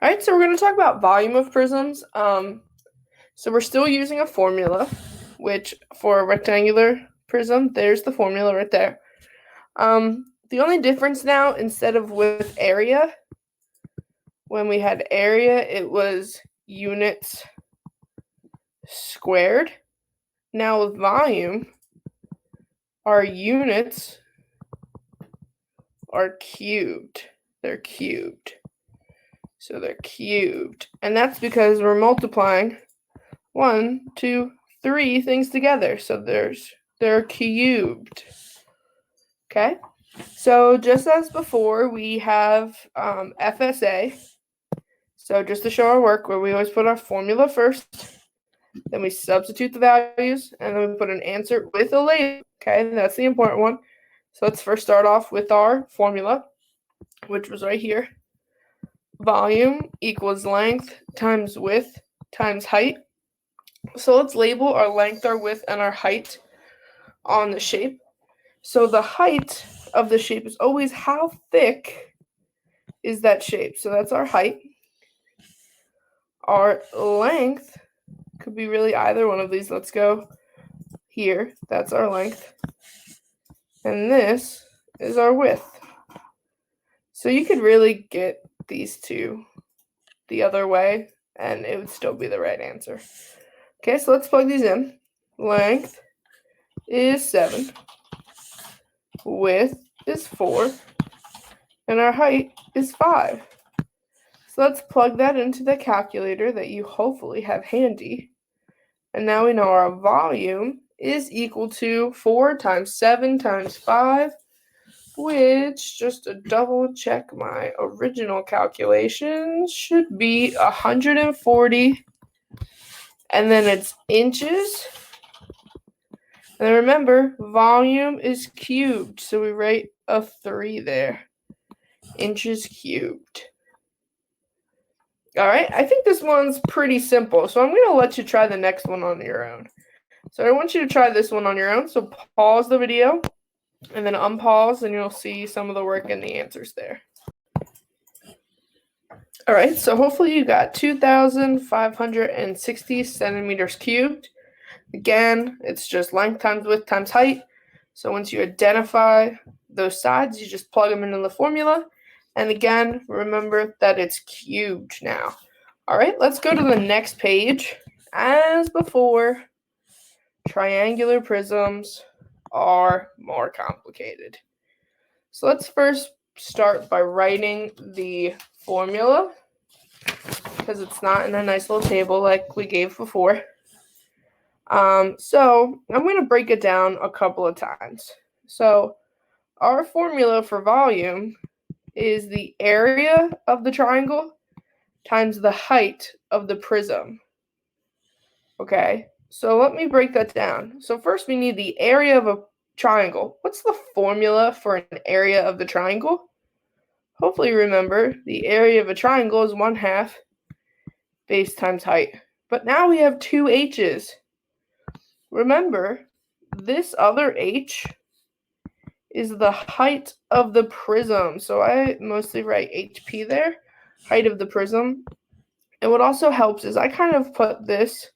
All right, so we're going to talk about volume of prisms. So we're still using a formula, which for a rectangular prism, there's the formula right there. The only difference now, instead of with area, when we had area, it was units squared. Now with volume, our units are cubed. They're cubed. So they're cubed. And that's because we're multiplying 1, 2, 3 things together. So they're cubed. Okay? So just as before, we have FSA. So just to show our work, where we always put our formula first, then we substitute the values, and then we put an answer with a label. Okay, that's the important one. So let's first start off with our formula, which was right here. Volume equals length times width times height. So let's label our length, our width, and our height on the shape. So the height of the shape is always how thick is that shape. So that's our height. Our length could be really either one of these. Let's go here. That's our length. And this is our width. So you could really get these two the other way, and it would still be the right answer. Okay, so let's plug these in. Length is 7. Width is 4. And our height is 5. So let's plug that into the calculator that you hopefully have handy. And now we know our volume is equal to 4 times 7 times 5, which, just to double check my original calculations, should be 140. And then it's inches. And remember, volume is cubed, so we write a 3 there. Inches cubed. All right, I think this one's pretty simple, so I'm going to let you try the next one on your own. So I want you to try this one on your own, so pause the video, and then unpause, and you'll see some of the work and the answers there. All right, so hopefully you got 2,560 centimeters cubed. Again, it's just length times width times height. So once you identify those sides, you just plug them into the formula. And again, remember that it's cubed now. All right, let's go to the next page. As before, triangular prisms are more complicated. So let's first start by writing the formula, because it's not in a nice little table like we gave before. So I'm going to break it down a couple of times. So our formula for volume is the area of the triangle times the height of the prism. Okay, so let me break that down. So first we need the area of a triangle. What's the formula for an area of the triangle? Hopefully you remember the area of a triangle is 1/2 base times height. But now we have two h's. Remember, this other h is the height of the prism. So I mostly write HP there, height of the prism. And what also helps is I kind of put this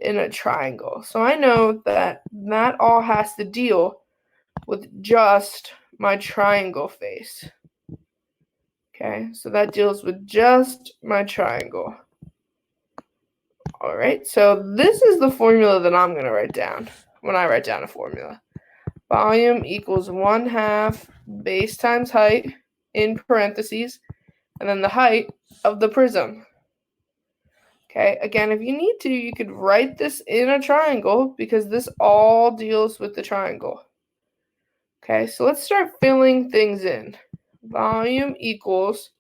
in a triangle. So I know that that all has to deal with just my triangle face. Okay, so that deals with just my triangle. All right, so this is the formula that I'm going to write down when I write down a formula. Volume equals 1/2 base times height in parentheses, and then the height of the prism. Okay, again, if you need to, you could write this in a triangle because this all deals with the triangle. Okay, so let's start filling things in. Volume equals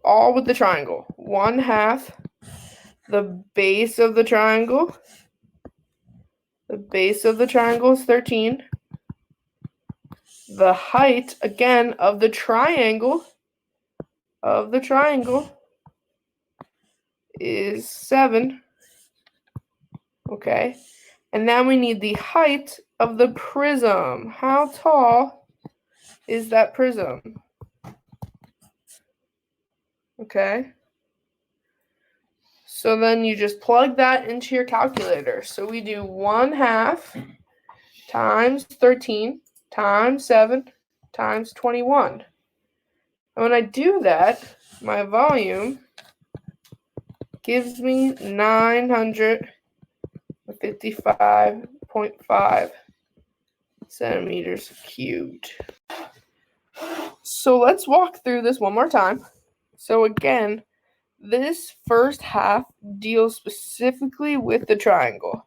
all with the triangle. 1/2 the base of the triangle. The base of the triangle is 13. The height, again, of the triangle is 7. Okay. And now we need the height of the prism. How tall is that prism? Okay. So then you just plug that into your calculator. So we do 1/2 times 13 times 7 times 21. And when I do that, my volume gives me 955.5 centimeters cubed. So let's walk through this one more time. So again, this first half deals specifically with the triangle.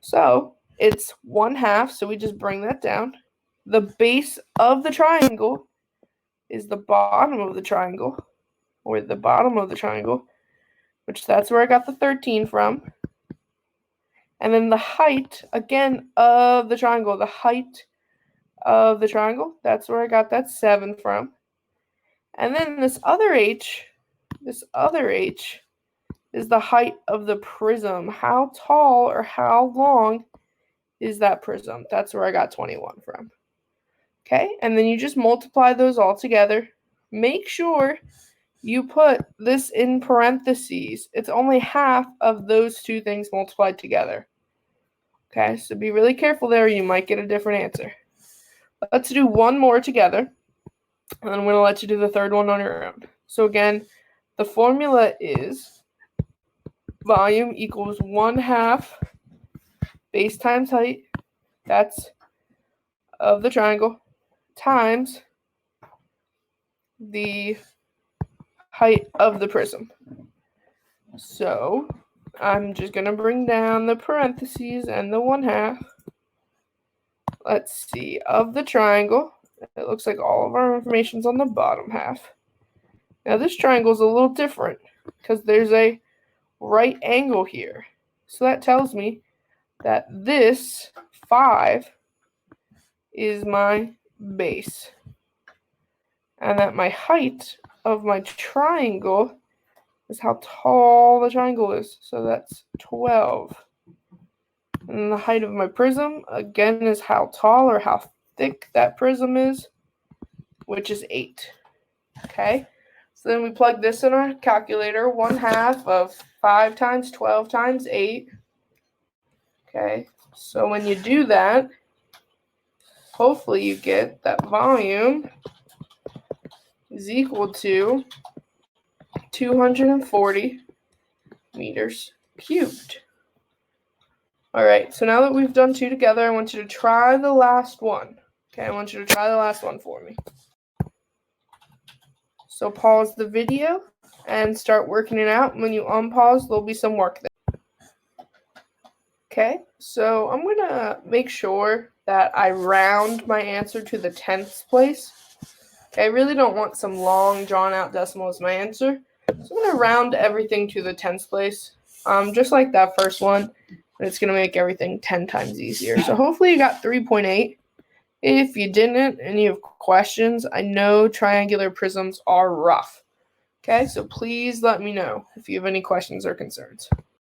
So it's 1/2, so we just bring that down. The base of the triangle is the bottom of the triangle, which that's where I got the 13 from. And then the height, again, of the triangle, that's where I got that 7 from. And then this other h is the height of the prism. How tall or how long is that prism? That's where I got 21 from. Okay, and then you just multiply those all together. Make sure you put this in parentheses. It's only half of those two things multiplied together. Okay, so be really careful there. You might get a different answer. Let's do one more together, and then I'm going to let you do the third one on your own. So again, the formula is volume equals 1/2 base times height, that's of the triangle, times the height of the prism. So I'm just going to bring down the parentheses and the 1/2. Let's see, of the triangle, it looks like all of our information's on the bottom half. Now this triangle is a little different because there's a right angle here. So that tells me that this 5 is my base. And that my height of my triangle is how tall the triangle is. So that's 12. And the height of my prism, again, is how tall or how thick that prism is, which is 8. Okay? So then we plug this in our calculator. 1/2 of 5 times 12 times 8. Okay? So when you do that, hopefully you get that volume is equal to 240 meters cubed. All right, so now that we've done 2 together, I want you to try the last one. Okay, I want you to try the last one for me. So pause the video and start working it out. When you unpause, there'll be some work there. Okay, so I'm going to make sure that I round my answer to the 10th place. Okay, I really don't want some long, drawn-out decimal as my answer. So I'm going to round everything to the 10th place, just like that first one. And it's going to make everything 10 times easier. So hopefully you got 3.8. If you didn't and you have questions, I know triangular prisms are rough. Okay, so please let me know if you have any questions or concerns.